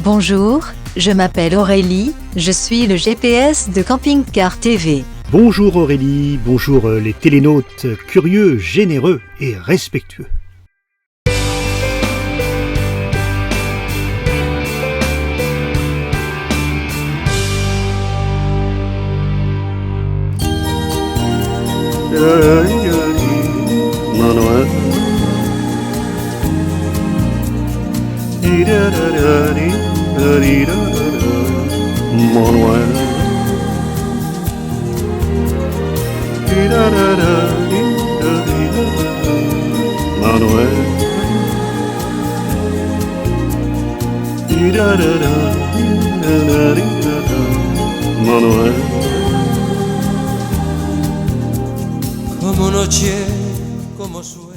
Bonjour, je m'appelle Aurélie, je suis le GPS de Camping Car TV. Bonjour Aurélie, bonjour les télénautes curieux, généreux et respectueux. Manuel. Manuel. Manuel.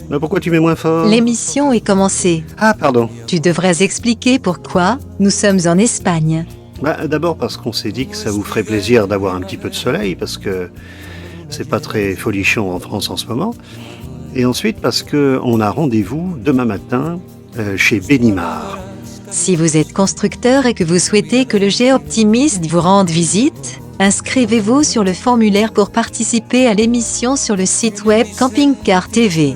Mais pourquoi tu mets moins fort? L'émission est commencée. Ah, pardon. Tu devrais expliquer pourquoi nous sommes en Espagne. D'abord parce qu'on s'est dit que ça vous ferait plaisir d'avoir un petit peu de soleil, parce que c'est pas très folichon en France en ce moment. Et ensuite parce qu'on a rendez-vous demain matin chez Benimar. Si vous êtes constructeur et que vous souhaitez que le Géoptimiste vous rende visite, inscrivez-vous sur le formulaire pour participer à l'émission sur le site web Camping Car TV.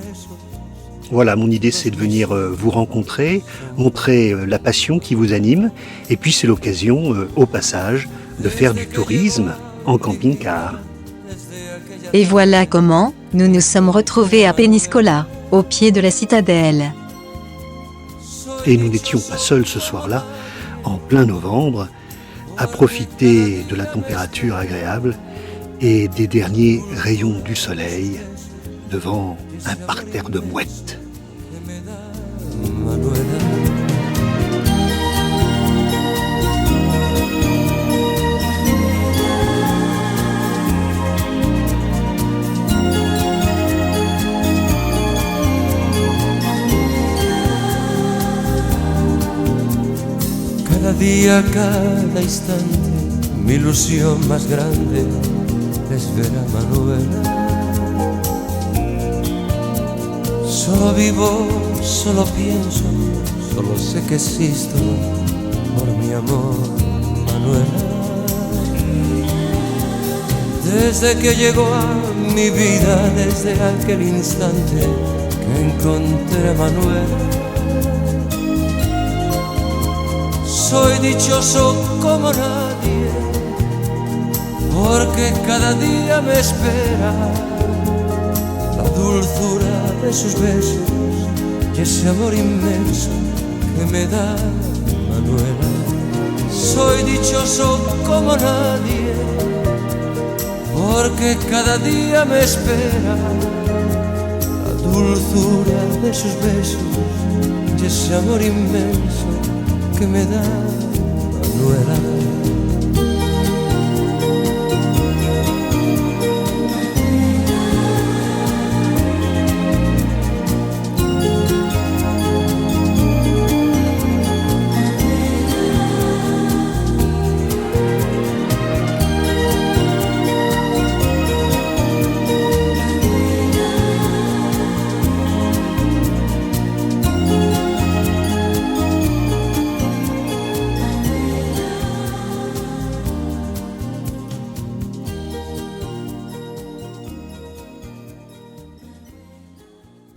Voilà, mon idée c'est de venir vous rencontrer, montrer la passion qui vous anime, et puis c'est l'occasion, au passage, de faire du tourisme en camping-car. Et voilà comment nous nous sommes retrouvés à Peñíscola, au pied de la citadelle. Et nous n'étions pas seuls ce soir-là, en plein novembre, à profiter de la température agréable et des derniers rayons du soleil devant un parterre de mouettes. Cada día, cada instante, mi ilusión más grande es ver a Manuela. Solo vivo, solo pienso, solo sé que existo por mi amor, Manuela. Desde que llegó a mi vida, desde aquel instante que encontré a Manuela, soy dichoso como nadie, porque cada día me espera la dulzura de sus besos y ese amor inmenso que me da Manuela. Soy dichoso como nadie, porque cada día me espera la dulzura de sus besos y ese amor inmenso que me da Manuela.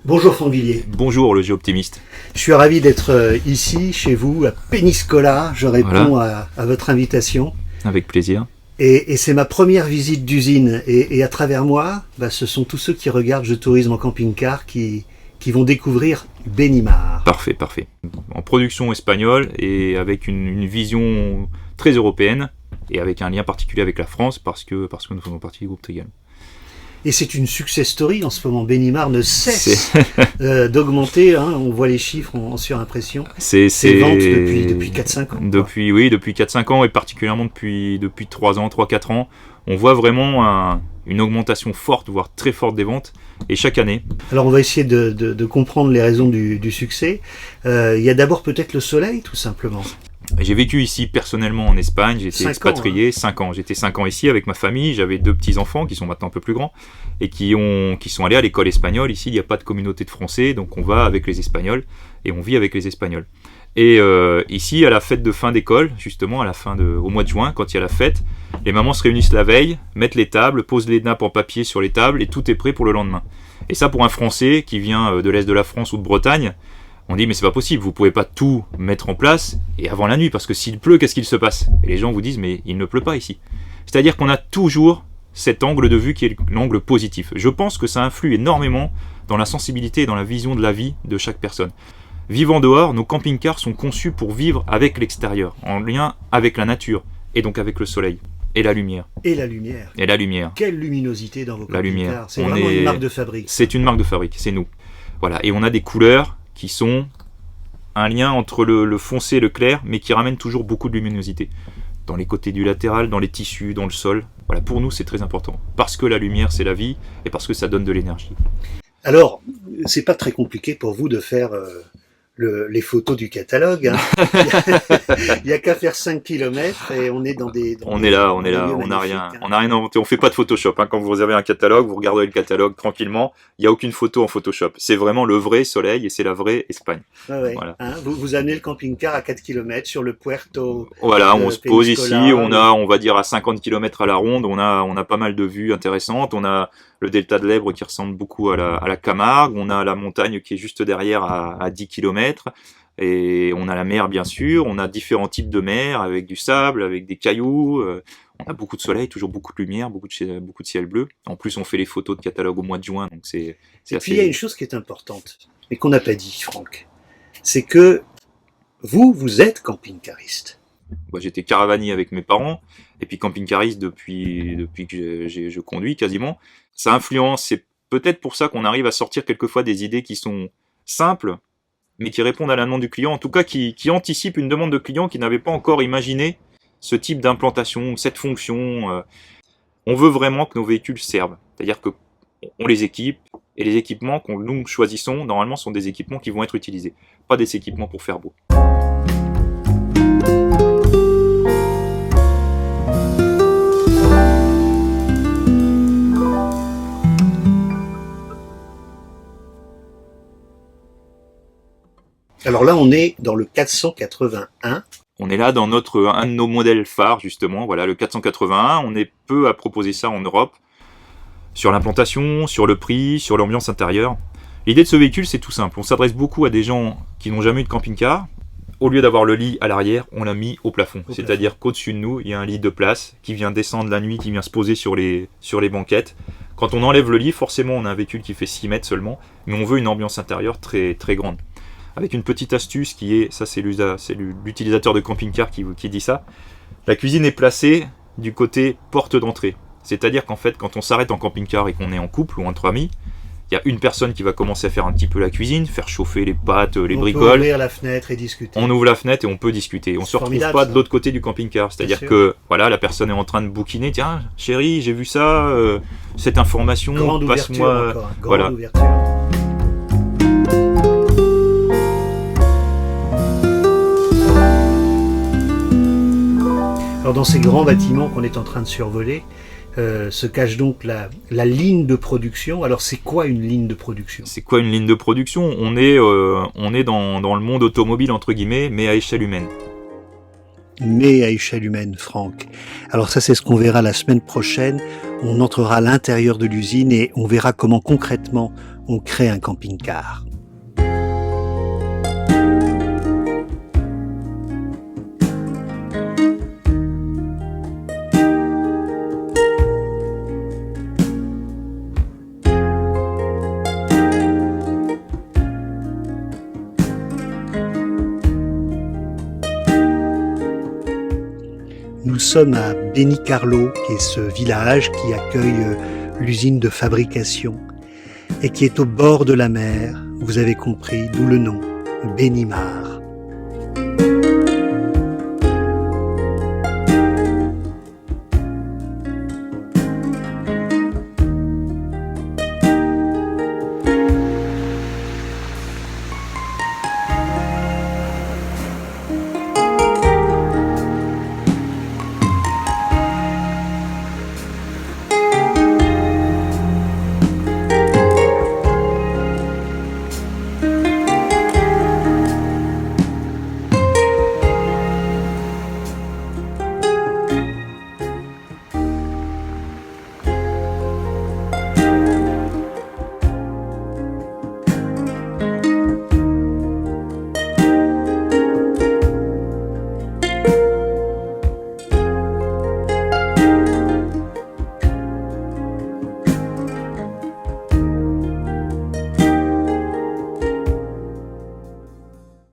Bonjour Fanvilliers. Bonjour le Géoptimiste. Je suis ravi d'être ici, chez vous, à Peñíscola. Je réponds à votre invitation. Avec plaisir. Et c'est ma première visite d'usine. Et à travers moi, ce sont tous ceux qui regardent Je Tourisme en camping-car qui vont découvrir Benimar. Parfait. En production espagnole et avec une vision très européenne et avec un lien particulier avec la France parce que nous faisons partie du groupe Trigal. Et c'est une success story en ce moment. Benimar ne cesse d'augmenter. On voit les chiffres en surimpression. Ses ventes depuis 4-5 ans. Depuis 4-5 ans et particulièrement depuis 3-4 ans. On voit vraiment une augmentation forte, voire très forte des ventes. Et chaque année. Alors on va essayer de comprendre les raisons du succès. Il y a d'abord peut-être le soleil, tout simplement. J'ai vécu ici personnellement en Espagne, j'ai été expatrié 5 ans. J'étais 5 ans ici avec ma famille, j'avais 2 petits-enfants qui sont maintenant un peu plus grands et qui sont allés à l'école espagnole. Ici, il n'y a pas de communauté de Français, donc on va avec les Espagnols et on vit avec les Espagnols. Et ici, à la fête de fin d'école, justement, au mois de juin, quand il y a la fête, les mamans se réunissent la veille, mettent les tables, posent les nappes en papier sur les tables et tout est prêt pour le lendemain. Et ça, pour un Français qui vient de l'Est de la France ou de Bretagne, on dit mais c'est pas possible, vous pouvez pas tout mettre en place et avant la nuit, parce que s'il pleut, qu'est-ce qu'il se passe? Et les gens vous disent mais il ne pleut pas ici. C'est-à-dire qu'on a toujours cet angle de vue qui est l'angle positif. Je pense que ça influe énormément dans la sensibilité et dans la vision de la vie de chaque personne. Vivant dehors, nos camping-cars sont conçus pour vivre avec l'extérieur, en lien avec la nature, et donc avec le soleil, et la lumière. Et la lumière. Et la lumière. Quelle luminosité dans vos La lumière. camping-cars. C'est vraiment une marque de fabrique. C'est une marque de fabrique, c'est nous. Voilà, et on a des couleurs qui sont un lien entre le foncé et le clair, mais qui ramènent toujours beaucoup de luminosité. Dans les côtés du latéral, dans les tissus, dans le sol. Voilà, pour nous, c'est très important. Parce que la lumière, c'est la vie, et parce que ça donne de l'énergie. Alors, c'est pas très compliqué pour vous de faire les photos du catalogue. Hein. Il y a qu'à faire 5 km et on est dans des... On est là, on n'a rien inventé, on fait pas de Photoshop. Hein. Quand vous réservez un catalogue, vous regardez le catalogue tranquillement, il n'y a aucune photo en Photoshop. C'est vraiment le vrai soleil et c'est la vraie Espagne. Ouais. Voilà. Hein, vous amenez le camping-car à 4 km sur le Puerto. Voilà, on se pose ici, on va dire à 50 km à la ronde, on a pas mal de vues intéressantes, on a le delta de l'Èbre qui ressemble beaucoup à la Camargue, on a la montagne qui est juste derrière à 10 km, et on a la mer bien sûr, on a différents types de mer avec du sable, avec des cailloux, on a beaucoup de soleil, toujours beaucoup de lumière, beaucoup de ciel bleu. En plus on fait les photos de catalogue au mois de juin, donc c'est et assez... puis il y a une chose qui est importante, mais qu'on n'a pas dit, Franck, c'est que vous êtes camping-cariste. Bah, j'étais caravanier avec mes parents, et puis camping-cariste depuis que je conduis quasiment. Ça influence, c'est peut-être pour ça qu'on arrive à sortir quelquefois des idées qui sont simples, mais qui répondent à la demande du client, en tout cas qui anticipent une demande de client qui n'avait pas encore imaginé ce type d'implantation, cette fonction. On veut vraiment que nos véhicules servent, c'est-à-dire que on les équipe, et les équipements que nous choisissons, normalement, sont des équipements qui vont être utilisés, pas des équipements pour faire beau. Alors là, on est dans le 481. On est là dans un de nos modèles phares, justement, voilà, le 481. On est peu à proposer ça en Europe. Sur l'implantation, sur le prix, sur l'ambiance intérieure. L'idée de ce véhicule, c'est tout simple. On s'adresse beaucoup à des gens qui n'ont jamais eu de camping-car. Au lieu d'avoir le lit à l'arrière, on l'a mis au plafond. C'est-à-dire qu'au-dessus de nous, il y a un lit de place qui vient descendre la nuit, qui vient se poser sur les banquettes. Quand on enlève le lit, forcément, on a un véhicule qui fait 6 mètres seulement, mais on veut une ambiance intérieure très, très grande. Avec une petite astuce qui est, ça c'est l'utilisateur de camping-car qui dit ça, la cuisine est placée du côté porte d'entrée. C'est-à-dire qu'en fait, quand on s'arrête en camping-car et qu'on est en couple ou entre amis, il y a une personne qui va commencer à faire un petit peu la cuisine, faire chauffer les pâtes, les bricoles. On peut ouvrir la fenêtre et discuter. On ouvre la fenêtre et on peut discuter. On se retrouve pas de l'autre côté du camping-car. C'est-à-dire que voilà, la personne est en train de bouquiner. Tiens, chérie, j'ai vu ça, cette information, passe-moi. Grande ouverture. Alors dans ces grands bâtiments qu'on est en train de survoler, se cache donc la ligne de production. Alors c'est quoi une ligne de production ? C'est quoi une ligne de production ? On est dans le monde automobile entre guillemets, mais à échelle humaine. Mais à échelle humaine, Franck. Alors ça c'est ce qu'on verra la semaine prochaine. On entrera à l'intérieur de l'usine et on verra comment concrètement on crée un camping-car. Nous sommes à Benicarló, qui est ce village qui accueille l'usine de fabrication et qui est au bord de la mer. Vous avez compris, d'où le nom, Benimar.